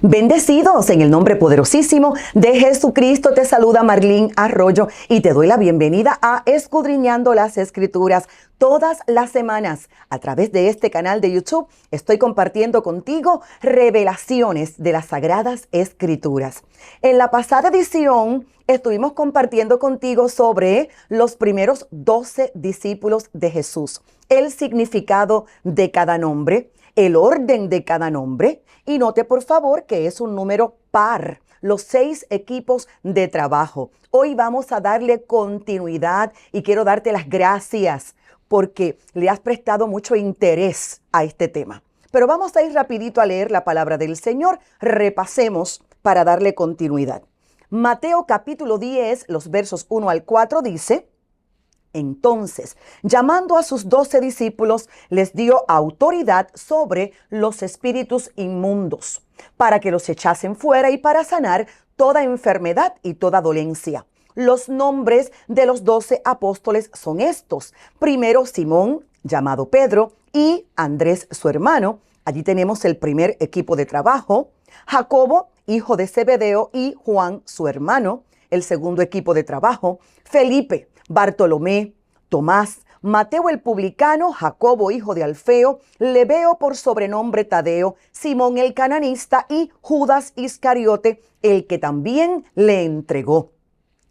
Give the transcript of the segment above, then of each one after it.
Bendecidos en el nombre poderosísimo de Jesucristo, te saluda Marlene Arroyo y te doy la bienvenida a Escudriñando las Escrituras. Todas las semanas a través de este canal de YouTube estoy compartiendo contigo revelaciones de las Sagradas Escrituras. En la pasada edición estuvimos compartiendo contigo sobre los primeros 12 discípulos de Jesús, el significado de cada nombre, el orden de cada nombre, y note por favor que es un número par, los 6 equipos de trabajo. Hoy vamos a darle continuidad y quiero darte las gracias porque le has prestado mucho interés a este tema. Pero vamos a ir rapidito a leer la palabra del Señor. Repasemos para darle continuidad. Mateo capítulo 10, los versos 1 al 4 dice: Entonces, llamando a sus 12 discípulos, les dio autoridad sobre los espíritus inmundos, para que los echasen fuera y para sanar toda enfermedad y toda dolencia. Los nombres de los 12 apóstoles son estos. Primero, Simón, llamado Pedro, y Andrés, su hermano. Allí tenemos el primer equipo de trabajo. Jacobo, hijo de Zebedeo, y Juan, su hermano, el segundo equipo de trabajo. Felipe, Bartolomé, Tomás, Mateo el publicano, Jacobo hijo de Alfeo, Lebeo por sobrenombre Tadeo, Simón el cananista y Judas Iscariote, el que también le entregó.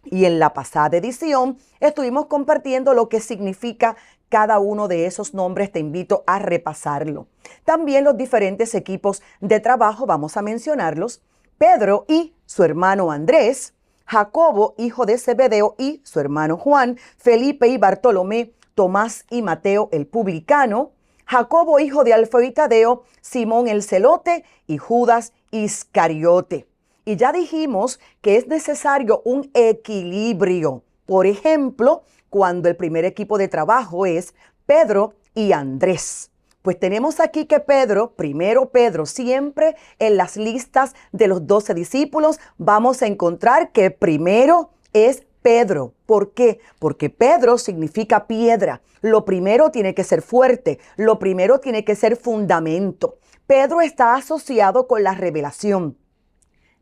Y en la pasada edición estuvimos compartiendo lo que significa cada uno de esos nombres. Te invito a repasarlo. También los diferentes equipos de trabajo, vamos a mencionarlos: Pedro y su hermano Andrés, Jacobo, hijo de Zebedeo, y su hermano Juan, Felipe y Bartolomé, Tomás y Mateo el publicano, Jacobo, hijo de Alfeo y Tadeo, Simón el celote y Judas Iscariote. Y ya dijimos que es necesario un equilibrio. Por ejemplo, cuando el primer equipo de trabajo es Pedro y Andrés. Pues tenemos aquí que primero Pedro, siempre en las listas de los 12 discípulos vamos a encontrar que primero es Pedro. ¿Por qué? Porque Pedro significa piedra. Lo primero tiene que ser fuerte, lo primero tiene que ser fundamento. Pedro está asociado con la revelación,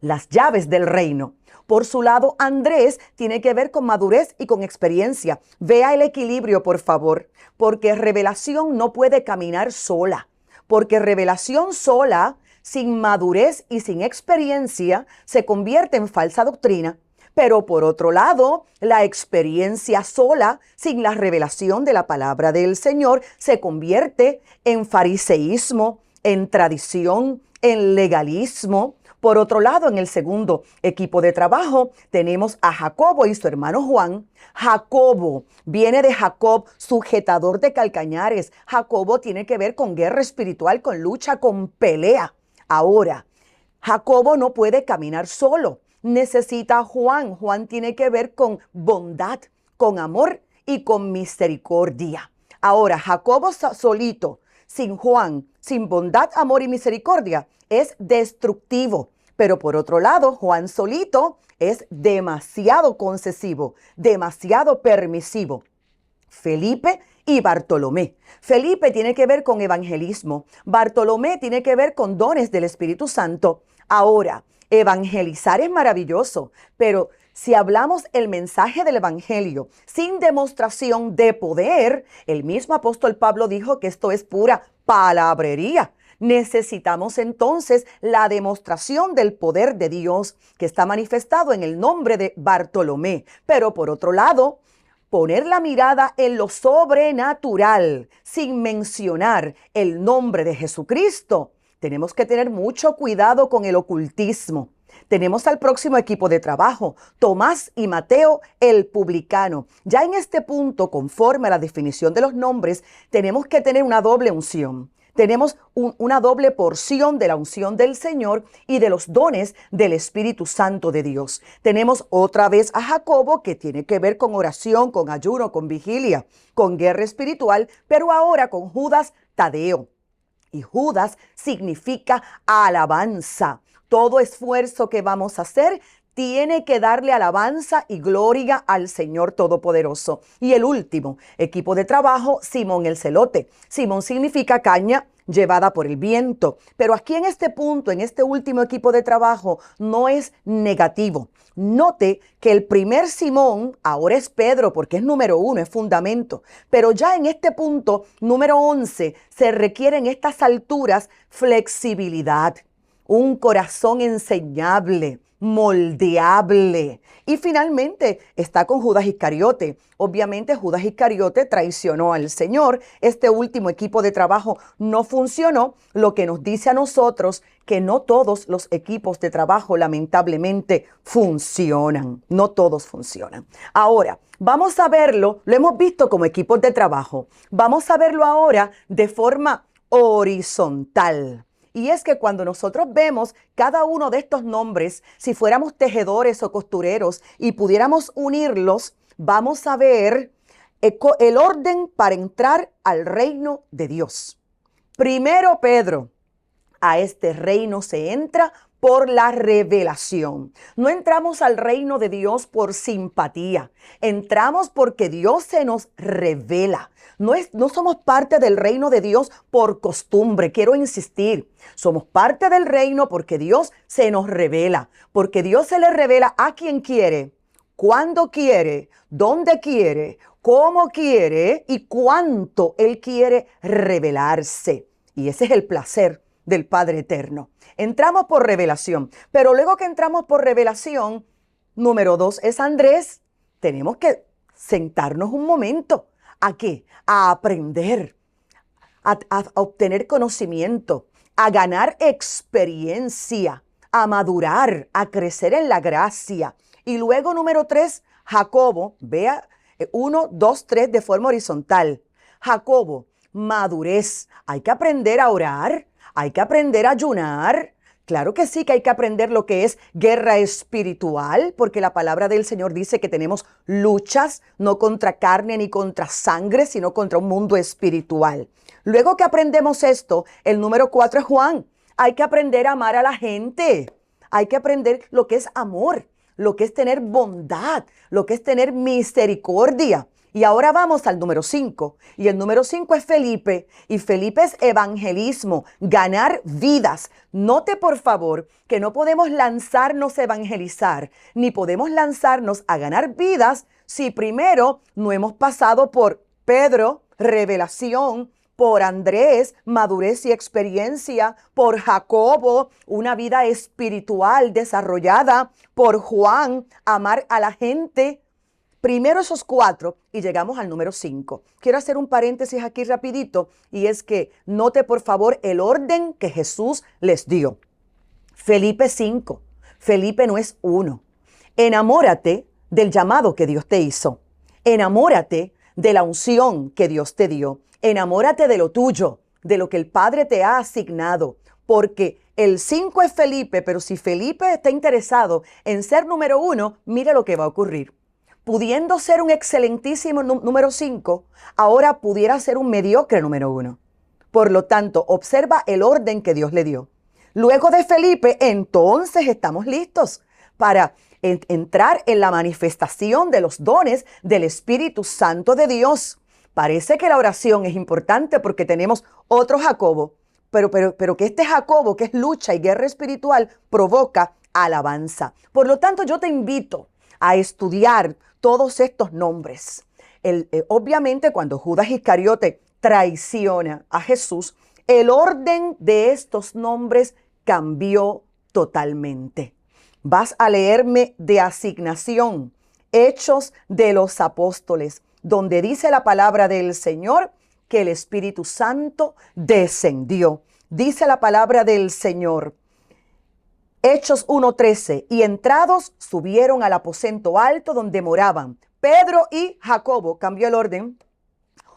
las llaves del reino. Por su lado, Andrés tiene que ver con madurez y con experiencia. Vea el equilibrio, por favor, porque revelación no puede caminar sola, porque revelación sola, sin madurez y sin experiencia, se convierte en falsa doctrina. Pero por otro lado, la experiencia sola, sin la revelación de la palabra del Señor, se convierte en fariseísmo, en tradición, en legalismo. Por otro lado, en el segundo equipo de trabajo tenemos a Jacobo y su hermano Juan. Jacobo viene de Jacob, sujetador de calcañares. Jacobo tiene que ver con guerra espiritual, con lucha, con pelea. Ahora, Jacobo no puede caminar solo. Necesita a Juan. Juan tiene que ver con bondad, con amor y con misericordia. Ahora, Jacobo solito, sin Juan, sin bondad, amor y misericordia, es destructivo. Pero por otro lado, Juan solito es demasiado concesivo, demasiado permisivo. Felipe y Bartolomé. Felipe tiene que ver con evangelismo. Bartolomé tiene que ver con dones del Espíritu Santo. Ahora, evangelizar es maravilloso, pero si hablamos el mensaje del evangelio sin demostración de poder, el mismo apóstol Pablo dijo que esto es pura palabrería. Necesitamos entonces la demostración del poder de Dios que está manifestado en el nombre de Bartolomé. Pero por otro lado, poner la mirada en lo sobrenatural sin mencionar el nombre de Jesucristo. Tenemos que tener mucho cuidado con el ocultismo. Tenemos al próximo equipo de trabajo, Tomás y Mateo el publicano. Ya en este punto, conforme a la definición de los nombres, tenemos que tener una doble unción. Tenemos una doble porción de la unción del Señor y de los dones del Espíritu Santo de Dios. Tenemos otra vez a Jacobo, que tiene que ver con oración, con ayuno, con vigilia, con guerra espiritual, pero ahora con Judas Tadeo. Y Judas significa alabanza. Todo esfuerzo que vamos a hacer tiene que darle alabanza y gloria al Señor Todopoderoso. Y el último equipo de trabajo, Simón el celote. Simón significa caña, llevada por el viento. Pero aquí en este punto, en este último equipo de trabajo, no es negativo. Note que el primer Simón ahora es Pedro porque es número 1, es fundamento. Pero ya en este punto, número 11, se requiere en estas alturas flexibilidad, un corazón enseñable, moldeable. Y finalmente está con Judas Iscariote. Obviamente Judas Iscariote traicionó al Señor. Este último equipo de trabajo no funcionó, lo que nos dice a nosotros que no todos los equipos de trabajo lamentablemente funcionan. No todos funcionan. Ahora, vamos a verlo, lo hemos visto como equipos de trabajo. Vamos a verlo ahora de forma horizontal. Y es que cuando nosotros vemos cada uno de estos nombres, si fuéramos tejedores o costureros y pudiéramos unirlos, vamos a ver el orden para entrar al reino de Dios. Primero, Pedro, a este reino se entra por la revelación. No entramos al reino de Dios por simpatía. Entramos porque Dios se nos revela. No somos parte del reino de Dios por costumbre, quiero insistir. Somos parte del reino porque Dios se nos revela. Porque Dios se le revela a quien quiere, cuando quiere, dónde quiere, cómo quiere y cuánto Él quiere revelarse. Y ese es el placer del Padre Eterno. Entramos por revelación, pero luego que entramos por revelación, número 2 es Andrés, tenemos que sentarnos un momento. ¿A qué? A aprender, a obtener conocimiento, a ganar experiencia, a madurar, a crecer en la gracia. Y luego número 3, Jacobo, vea 1, 2, 3 de forma horizontal. Jacobo, madurez. Hay que aprender a orar. Hay que aprender a ayunar. Claro que sí que hay que aprender lo que es guerra espiritual, porque la palabra del Señor dice que tenemos luchas no contra carne ni contra sangre, sino contra un mundo espiritual. Luego que aprendemos esto, el número 4 es Juan. Hay que aprender a amar a la gente. Hay que aprender lo que es amor, lo que es tener bondad, lo que es tener misericordia. Y ahora vamos al número 5. Y el número 5 es Felipe. Y Felipe es evangelismo, ganar vidas. Note por favor que no podemos lanzarnos a evangelizar, ni podemos lanzarnos a ganar vidas si primero no hemos pasado por Pedro, revelación, por Andrés, madurez y experiencia, por Jacobo, una vida espiritual desarrollada, por Juan, amar a la gente. Primero esos 4 y llegamos al número 5. Quiero hacer un paréntesis aquí rapidito y es que note por favor el orden que Jesús les dio. Felipe 5. Felipe no es 1. Enamórate del llamado que Dios te hizo. Enamórate de la unción que Dios te dio. Enamórate de lo tuyo, de lo que el Padre te ha asignado. Porque el 5 es Felipe, pero si Felipe está interesado en ser número 1, mire lo que va a ocurrir. Pudiendo ser un excelentísimo número 5, ahora pudiera ser un mediocre número 1. Por lo tanto, observa el orden que Dios le dio. Luego de Felipe, entonces estamos listos para entrar en la manifestación de los dones del Espíritu Santo de Dios. Parece que la oración es importante porque tenemos otro Jacobo, pero que este Jacobo, que es lucha y guerra espiritual, provoca alabanza. Por lo tanto, yo te invito a estudiar todos estos nombres. Obviamente, cuando Judas Iscariote traiciona a Jesús, el orden de estos nombres cambió totalmente. Vas a leerme de asignación, Hechos de los Apóstoles, donde dice la palabra del Señor que el Espíritu Santo descendió. Dice la palabra del Señor. Hechos 1:13, y entrados subieron al aposento alto donde moraban Pedro y Jacobo, cambió el orden,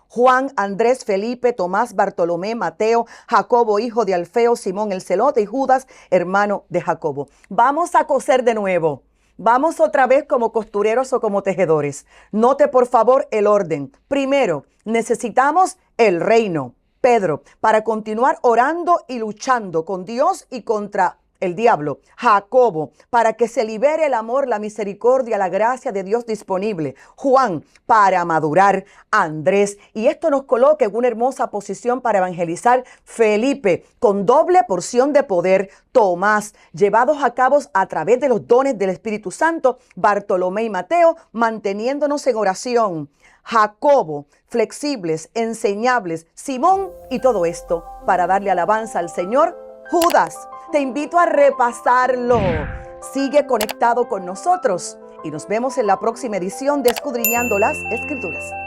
Juan, Andrés, Felipe, Tomás, Bartolomé, Mateo, Jacobo, hijo de Alfeo, Simón el celote y Judas, hermano de Jacobo. Vamos a coser de nuevo. Vamos otra vez como costureros o como tejedores. Note por favor el orden. Primero, necesitamos el reino. Pedro, para continuar orando y luchando con Dios y contra el diablo, Jacobo, para que se libere el amor, la misericordia, la gracia de Dios disponible. Juan, para madurar. Andrés, y esto nos coloca en una hermosa posición para evangelizar. Felipe, con doble porción de poder. Tomás, llevados a cabo a través de los dones del Espíritu Santo. Bartolomé y Mateo, manteniéndonos en oración. Jacobo, flexibles, enseñables. Simón, y todo esto para darle alabanza al Señor. Judas, te invito a repasarlo. Sigue conectado con nosotros y nos vemos en la próxima edición de Escudriñando las Escrituras.